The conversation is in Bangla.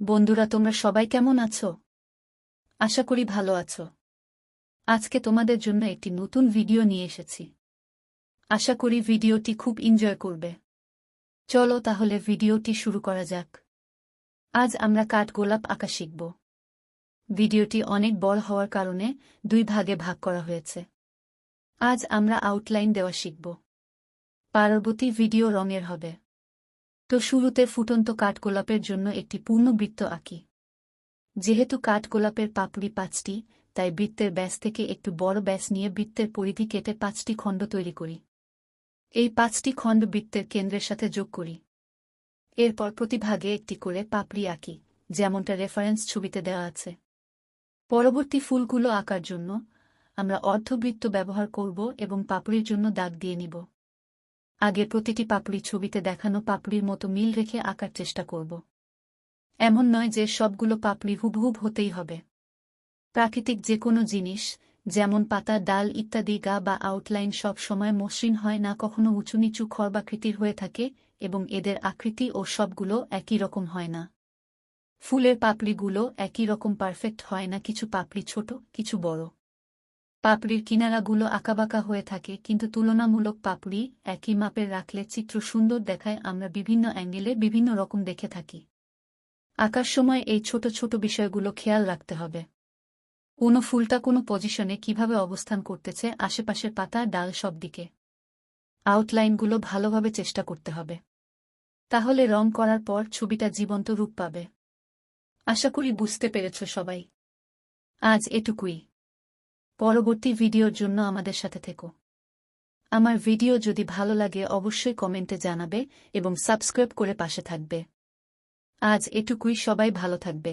বন্ধুরা, তোমরা সবাই কেমন আছো? আশা করি ভালো আছো। আজকে তোমাদের জন্য একটি নতুন ভিডিও নিয়ে এসেছি। আশা করি ভিডিওটি খুব এনজয় করবে। চলো তাহলে ভিডিওটি শুরু করা যাক। আজ আমরা কাঠগোলাপ আঁকা শিখব। ভিডিওটি অনেক বড় হওয়ার কারণে দুই ভাগে ভাগ করা হয়েছে। আজ আমরা আউটলাইন দেওয়া শিখব। পরবর্তী ভিডিও রঙের হবে। তো শুরুতে ফুটন্ত কাঠগোলাপের জন্য একটি পূর্ণ বৃত্ত আঁকি। যেহেতু কাঠগোলাপের পাপড়ি 5টি, তাই বৃত্তের ব্যাস থেকে একটু বড় ব্যাস নিয়ে বৃত্তের পরিধি কেটে 5টি খণ্ড তৈরি করি। এই 5টি খণ্ড বৃত্তের কেন্দ্রের সাথে যোগ করি। এরপর প্রতিভাগে একটি করে পাপড়ি আঁকি, যেমনটা রেফারেন্স ছবিতে দেওয়া আছে। পরবর্তী ফুলগুলো আঁকার জন্য আমরা অর্ধবৃত্ত ব্যবহার করব এবং পাপড়ির জন্য দাগ দিয়ে নিব। আগে প্রতিটি পাপড়ি ছবিতে দেখানো পাপড়ির মতো মিল রেখে আঁকার চেষ্টা করব। এমন নয় যে সবগুলো পাপড়ি হুবহুব হতেই হবে। প্রাকৃতিক যে কোনো জিনিস, যেমন পাতা, ডাল ইত্যাদি, গা বা আউটলাইন সব সময় মসৃণ হয় না, কখনো উঁচু নিচু খর্বাকৃতির হয়ে থাকে এবং এদের আকৃতি ও সবগুলো একই রকম হয় না। ফুলের পাপড়িগুলো একই রকম পারফেক্ট হয় না, কিছু পাপড়ি ছোট, কিছু বড়। পাপড়ির কিনারাগুলো আঁকাবাঁকা হয়ে থাকে, কিন্তু তুলনামূলক পাপড়ি একই মাপের রাখলে চিত্র সুন্দর দেখায়। আমরা বিভিন্ন অ্যাঙ্গেলে বিভিন্ন রকম দেখে থাকি। আঁকার সময় এই ছোট ছোট বিষয়গুলো খেয়াল রাখতে হবে। কোনো ফুলটা কোনো পজিশনে কিভাবে অবস্থান করতেছে, আশেপাশের পাতা, ডাল, সব দিকে। আউটলাইনগুলো ভালোভাবে চেষ্টা করতে হবে। তাহলে রং করার পর ছবিটা জীবন্ত রূপ পাবে। আশা করি বুঝতে পেরেছ সবাই। আজ এটুকুই। পরবর্তী ভিডিওর জন্য আমাদের সাথে থেকো। আমার ভিডিও যদি ভালো লাগে অবশ্যই কমেন্টে জানাবে এবং সাবস্ক্রাইব করে পাশে থাকবে। আজ এটুকুই, সবাই ভালো থাকবে।